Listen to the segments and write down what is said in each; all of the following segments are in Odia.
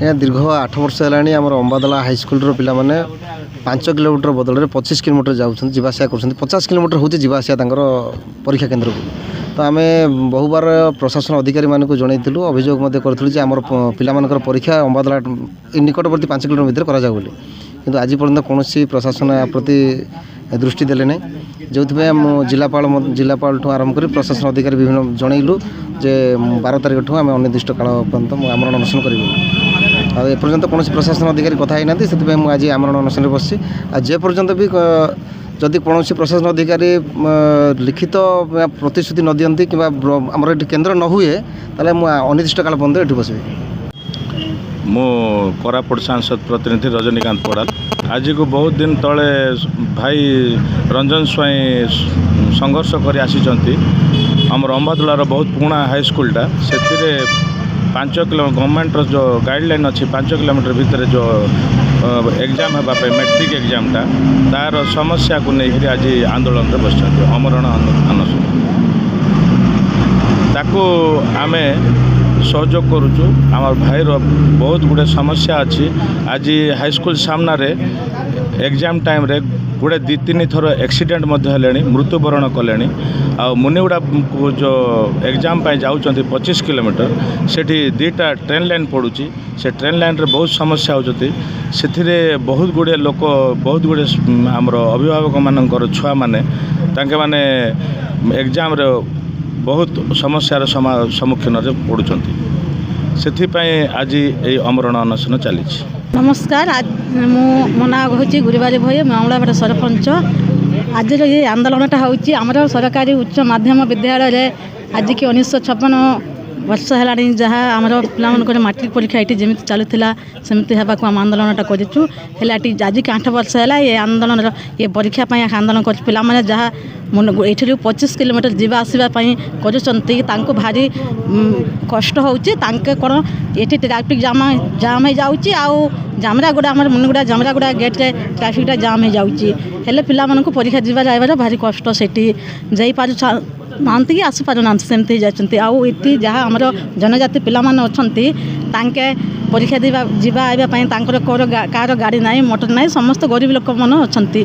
ଆଜ୍ଞା ଦୀର୍ଘ 8 ବର୍ଷ ହେଲାଣି ଆମର ଅମ୍ବାଦଲା ହାଇସ୍କୁଲର ପିଲାମାନେ 5 କିଲୋମିଟର ବଦଳରେ 25 କିଲୋମିଟର ଯାଉଛନ୍ତି, ଯିବା ଆସିବା କରୁଛନ୍ତି। 50 କିଲୋମିଟର ହେଉଛି ଯିବା ଆସିବା ତାଙ୍କର ପରୀକ୍ଷା କେନ୍ଦ୍ରକୁ। ତ ଆମେ ବହୁବାର ପ୍ରଶାସନ ଅଧିକାରୀମାନଙ୍କୁ ଜଣାଇଥିଲୁ, ଅଭିଯୋଗ ମଧ୍ୟ କରିଥିଲୁ ଯେ ଆମର ପିଲାମାନଙ୍କର ପରୀକ୍ଷା ଅମ୍ବାଦଲା ନିକଟବର୍ତ୍ତୀ 5 କିଲୋମିଟର ଭିତରେ କରାଯାଉ ବୋଲି। କିନ୍ତୁ ଆଜି ପର୍ଯ୍ୟନ୍ତ କୌଣସି ପ୍ରଶାସନ ଏହା ପ୍ରତି ଦୃଷ୍ଟି ଦେଲେ ନାହିଁ, ଯେଉଁଥିପାଇଁ ମୁଁ ଜିଲ୍ଲାପାଳଠୁ ଆରମ୍ଭ କରି ପ୍ରଶାସନ ଅଧିକାରୀ ବିଭିନ୍ନ ଜଣାଇଲୁ ଯେ 12 ତାରିଖଠୁ ଆମେ ଅନିର୍ଦ୍ଦିଷ୍ଟ କାଳ ପର୍ଯ୍ୟନ୍ତ ଆମରଣ ଅନଶନ କରିବୁ। ଆଉ ଏପର୍ଯ୍ୟନ୍ତ କୌଣସି ପ୍ରଶାସନ ଅଧିକାରୀ କଥା ହେଇନାହାନ୍ତି, ସେଥିପାଇଁ ମୁଁ ଆଜି ଆମରଣ ଅନଶନରେ ବସିଛି। ଆଉ ଯେପର୍ଯ୍ୟନ୍ତ ବି ଯଦି କୌଣସି ପ୍ରଶାସନ ଅଧିକାରୀ ଲିଖିତ ପ୍ରତିଶ୍ରୁତି ନ ଦିଅନ୍ତି କିମ୍ବା ଆମର ଏଠି କେନ୍ଦ୍ର ନ ହୁଏ, ତାହେଲେ ମୁଁ ଅନିର୍ଦ୍ଦିଷ୍ଟ କାଳ ପର୍ଯ୍ୟନ୍ତ ଏଠି ବସିବି। ମୁଁ କୋରାପୁଟ ସାଂସଦ ପ୍ରତିନିଧି ରଜନୀକାନ୍ତ ପଡ଼ାଲ। ଆଜିକୁ ବହୁତ ଦିନ ତଳେ ଭାଇ ରଞ୍ଜନ ସ୍ୱାଇଁ ସଂଘର୍ଷ କରି ଆସିଛନ୍ତି। ଆମର ଅମ୍ବାଦଲାର ବହୁତ ପୁରୁଣା ହାଇସ୍କୁଲଟା, ସେଥିରେ 5 କିଲୋମିଟର ଗଭର୍ଣ୍ଣମେଣ୍ଟର ଯେଉଁ ଗାଇଡ଼ଲାଇନ୍ ଅଛି 5 କିଲୋମିଟର ଭିତରେ ଯେଉଁ ଏକ୍ଜାମ୍ ହେବା ପାଇଁ ମେଟ୍ରିକ୍ ଏକ୍ଜାମ୍ଟା, ତା'ର ସମସ୍ୟାକୁ ନେଇକରି ଆଜି ଆନ୍ଦୋଳନରେ ବସିଛନ୍ତି, ଅମରଣ ଅନଶନ। ତାକୁ ଆମେ ସହଯୋଗ କରୁଛୁ। ଆମର ଭାଇର ବହୁତ ଗୁଡ଼ିଏ ସମସ୍ୟା ଅଛି। ଆଜି ହାଇସ୍କୁଲ ସାମ୍ନାରେ ଏକ୍ଜାମ୍ ଟାଇମ୍ରେ 2-3 ଥର ଆକ୍ସିଡେଣ୍ଟ ମଧ୍ୟ ହେଲେଣି, ମୃତ୍ୟୁବରଣ କଲେଣି। ଆଉ ମୁନିଗୁଡ଼ାକୁ ଯେଉଁ ଏକ୍ଜାମ୍ ପାଇଁ ଯାଉଛନ୍ତି 25 କିଲୋମିଟର, ସେଠି 2ଟା ଟ୍ରେନ୍ ଲାଇନ୍ ପଡ଼ୁଛି। ସେ ଟ୍ରେନ୍ ଲାଇନ୍ରେ ବହୁତ ସମସ୍ୟା ହେଉଛନ୍ତି। ସେଥିରେ ବହୁତ ଗୁଡ଼ିଏ ଲୋକ, ବହୁତ ଗୁଡ଼ିଏ ଆମର ଅଭିଭାବକମାନଙ୍କର ଛୁଆମାନେ ତାଙ୍କେମାନେ ଏକ୍ଜାମ୍ରେ ବହୁତ ସମସ୍ୟାର ସମ୍ମୁଖୀନରେ ପଡ଼ୁଛନ୍ତି। ସେଥିପାଇଁ ଆଜି ଏହି ଅମରଣ ଅନଶନ ଚାଲିଛି। ନମସ୍କାର, ମୋ ନାଁ ହେଉଛି ଗୁରୁବାରୀ ଭୋଇ, ମାମଲାବାଟ ସରପଞ୍ଚ। ଆଜିର ଏହି ଆନ୍ଦୋଳନଟା ହେଉଛି ଆମର ସରକାରୀ ଉଚ୍ଚ ମାଧ୍ୟମ ବିଦ୍ୟାଳୟରେ ଆଜିକି 1956 ବର୍ଷ ହେଲାଣି, ଯାହା ଆମର ପିଲାମାନଙ୍କର ମାଟ୍ରିକ ପରୀକ୍ଷା ଏଠି ଯେମିତି ଚାଲୁଥିଲା ସେମିତି ହେବାକୁ ଆମେ ଆନ୍ଦୋଳନଟା କରିଛୁ। ହେଲେ ଆଜିକି 8 ବର୍ଷ ହେଲା ଏ ଆନ୍ଦୋଳନର ଏ ପରୀକ୍ଷା ପାଇଁ ଆନ୍ଦୋଳନ କରୁଛୁ। ପିଲାମାନେ ଯାହା ଏଠିରୁ 25 କିଲୋମିଟର ଯିବା ଆସିବା ପାଇଁ କରୁଛନ୍ତି, ତାଙ୍କୁ ଭାରି କଷ୍ଟ ହେଉଛି। ତାଙ୍କେ କ'ଣ ଏଠି ଟ୍ରାଫିକ୍ ଜାମ୍ ହେଇଯାଉଛି, ଆଉ ଜାମରାଗୁଡ଼ା, ଆମର ମୁନିଗୁଡ଼ା ଜାମରାଗୁଡ଼ା ଗେଟ୍ରେ ଟ୍ରାଫିକ୍ଟା ଜାମ୍ ହେଇଯାଉଛି। ହେଲେ ପିଲାମାନଙ୍କୁ ପରୀକ୍ଷା ଯିବା ଯାଇବାର ଭାରି କଷ୍ଟ, ସେଠି ଯାଇପାରୁନାହାନ୍ତି କି ଆସିପାରୁନାହାନ୍ତି, ସେମିତି ହେଇଯାଉଛନ୍ତି। ଆଉ ଏଠି ଯାହା ଆମର ଜନଜାତି ପିଲାମାନେ ଅଛନ୍ତି, ତାଙ୍କେ ପରୀକ୍ଷା ଯିବା ଆସିବା ପାଇଁ ତାଙ୍କର କାହାର ଗାଡ଼ି ନାହିଁ, ମୋଟର ନାହିଁ, ସମସ୍ତ ଗରିବ ଲୋକମାନେ ଅଛନ୍ତି।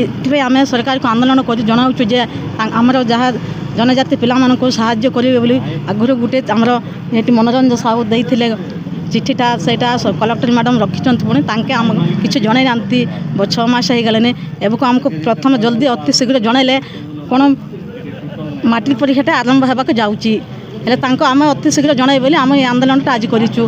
ଏଥିପାଇଁ ଆମେ ସରକାରକୁ ଆନ୍ଦୋଳନ କରି ଜଣାଉଛୁ ଯେ ଆମର ଯାହା ଜନଜାତି ପିଲାମାନଙ୍କୁ ସାହାଯ୍ୟ କରିବେ ବୋଲି। ଆଗରୁ ଗୋଟେ ଆମର ଏଠି ମନୋରଞ୍ଜନ ସାହୁ ଦେଇଥିଲେ ଚିଠିଟା, ସେଇଟା କଲେକ୍ଟର ମ୍ୟାଡ଼ାମ୍ ରଖିଛନ୍ତି, ପୁଣି ତାଙ୍କେ ଆମକୁ କିଛି ଜଣାଇ ନାହାନ୍ତି। 6 ମାସ ହେଇଗଲେଣି। ଏବେକୁ ଆମକୁ ପ୍ରଥମେ ଜଲ୍ଦି ଅତି ଶୀଘ୍ର ଜଣାଇଲେ କ'ଣ ମାଟ୍ରିକ ପରୀକ୍ଷାଟା ଆରମ୍ଭ ହେବାକୁ ଯାଉଛି। ହେଲେ ଆମେ ଅତି ଶୀଘ୍ର ଜଣାଇ ବୋଲି ଆମେ ଏ ଆନ୍ଦୋଳନଟା ଆଜି କରିଛୁ।